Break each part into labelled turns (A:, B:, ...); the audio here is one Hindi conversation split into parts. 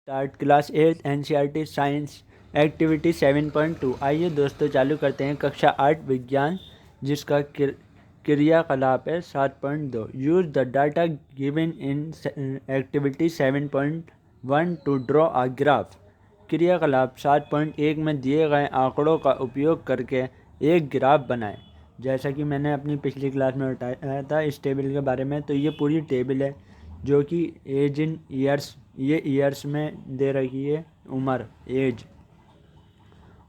A: Start class 8 NCERT science activity 7.2। आइए दोस्तों चालू करते हैं कक्षा 8 विज्ञान, जिसका क्रियाकलाप है 7.2। Use the data given in activity 7.1 to draw a graph. क्रियाकलाप 7.1 में दिए गए आंकड़ों का उपयोग करके एक ग्राफ बनाएं। जैसा कि मैंने अपनी पिछली क्लास में बताया था इस टेबल के बारे में, तो ये पूरी टेबल है जो कि एज इन ईयर्स, ये ईयर्स में दे रखी है, उम्र, एज,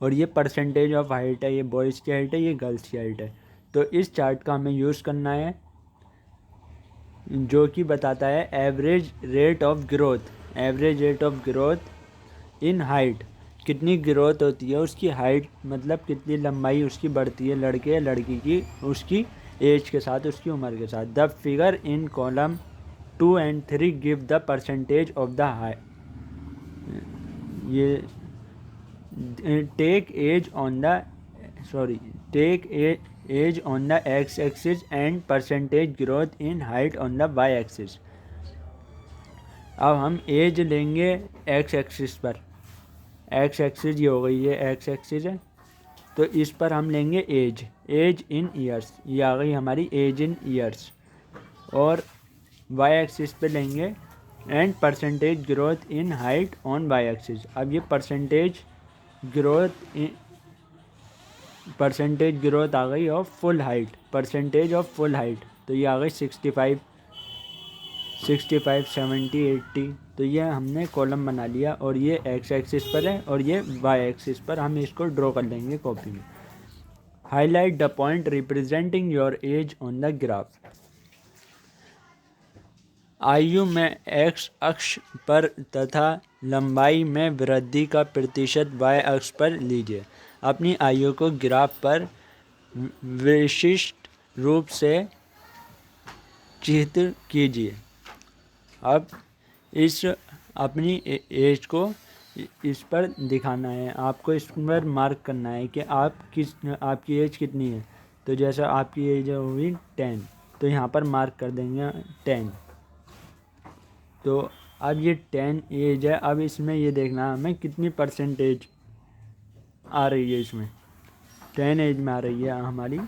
A: और ये परसेंटेज ऑफ हाइट है, ये बॉयज़ की हाइट है, ये गर्ल्स की हाइट है। तो इस चार्ट का हमें यूज़ करना है जो कि बताता है average rate of growth. Average rate of growth in height, कितनी ग्रोथ होती है उसकी, हाइट मतलब कितनी लंबाई उसकी बढ़ती है लड़के या लड़की की, उसकी एज के साथ, उसकी उम्र के साथ। The figure in column 2 and 3 give the percentage of the high, ये take age on the x axis and percentage growth in height on the y axis। अब हम एज लेंगे x एक्सिस पर, x एक्सिस ये हो गई, ये x एक्सिस है, तो इस पर हम लेंगे एज इन ईयर्स, ये आ गई हमारी एज इन ईयर्स, और वाई एक्सिस पे लेंगे and percentage growth in height on Y axis. अब ये परसेंटेज ग्रोथ आ गई of full height, percentage of full height, तो ये आ गई 65, 70, 80। तो ये हमने कॉलम बना लिया, और ये एक्स एक्सिस पर है और ये वाई एक्सिस पर, हम इसको ड्रॉ कर लेंगे कॉपी में। Highlight the point representing your age on the graph. आयु में एक्स अक्ष पर तथा लंबाई में वृद्धि का प्रतिशत वाई अक्ष पर लीजिए। अपनी आयु को ग्राफ पर विशिष्ट रूप से चित्रित कीजिए। अब इस अपनी एज को इस पर दिखाना है, आपको इस पर मार्क करना है कि आपकी एज कितनी है। तो जैसा आपकी एज हुई 10, तो यहाँ पर मार्क कर देंगे 10। तो अब ये 10 एज है, अब इसमें ये देखना है हमें कितनी परसेंटेज आ रही है। इसमें 10 एज में आ रही है हमारी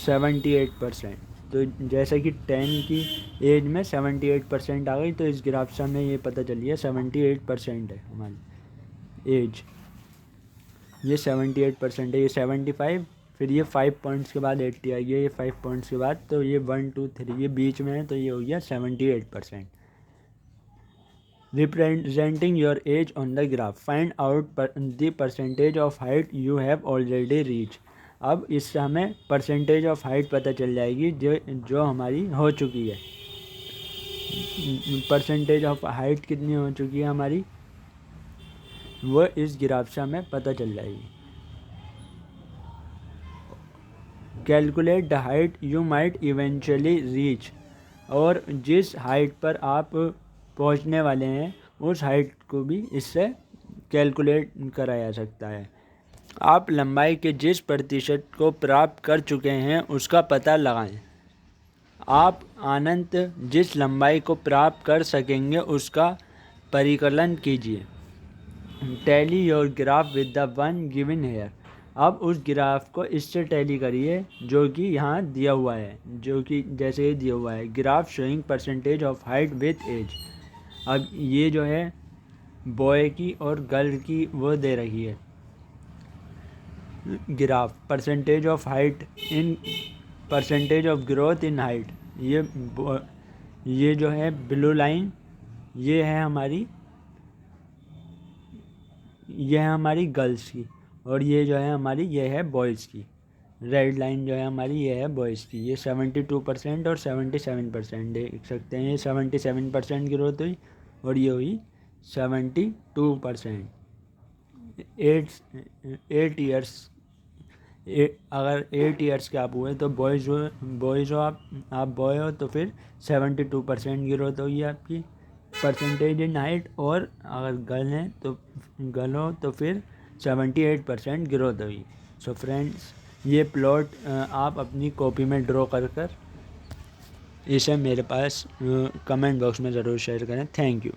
A: 78%। तो जैसे कि 10 की एज में 78% आ गई, तो इस ग्राफ से हमें ये पता चली है 78% है हमारी एज, ये 78% है, ये 75, फिर ये 5 पॉइंट्स के बाद 80 आएगी, ये 5 पॉइंट्स के बाद, तो ये 1 2 3 ये बीच में है, तो ये हो गया 78%। Representing your age on the graph, find out the percentage of height you have already reach. अब इससे हमें परसेंटेज ऑफ हाइट पता चल जाएगी जो हमारी हो चुकी है। परसेंटेज ऑफ हाइट कितनी हो चुकी है हमारी, वो इस ग्राफ से हमें पता चल जाएगी। Calculate the height you might eventually reach, और जिस हाइट पर आप पहुंचने वाले हैं उस हाइट को भी इससे कैलकुलेट करा जा सकता है। आप लंबाई के जिस प्रतिशत को प्राप्त कर चुके हैं उसका पता लगाएं। आप अनंत जिस लंबाई को प्राप्त कर सकेंगे उसका परिकलन कीजिए। Tally your graph with the one given here. अब उस ग्राफ को इससे टैली करिए जो कि यहाँ दिया हुआ है, जो कि जैसे ये दिया हुआ है, graph showing percentage of height with age. अब ये जो है बॉय की और गर्ल की वो दे रही है graph, percentage of height in percentage of growth in height. ये जो है ब्लू लाइन ये है हमारी गर्ल्स की, और ये जो है हमारी ये है बॉयज़ की। रेड लाइन जो है हमारी ये है बॉयज़ की। ये 72% और 77% देख सकते हैं। ये 77% ग्रोथ हुई और ये हुई 72%। 8 ईयर्स, अगर 8 ईयर्स के आप हुए तो बॉयज़ हो आप बॉय हो तो फिर 72% ग्रोथ होगी आपकी परसेंटेज इन हाइट, और अगर गर्ल हो तो फिर 78% ग्रोथ होगी। सो फ्रेंड्स, ये प्लॉट आप अपनी कॉपी में ड्रॉ कर इसे मेरे पास कमेंट बॉक्स में ज़रूर शेयर करें। Thank you.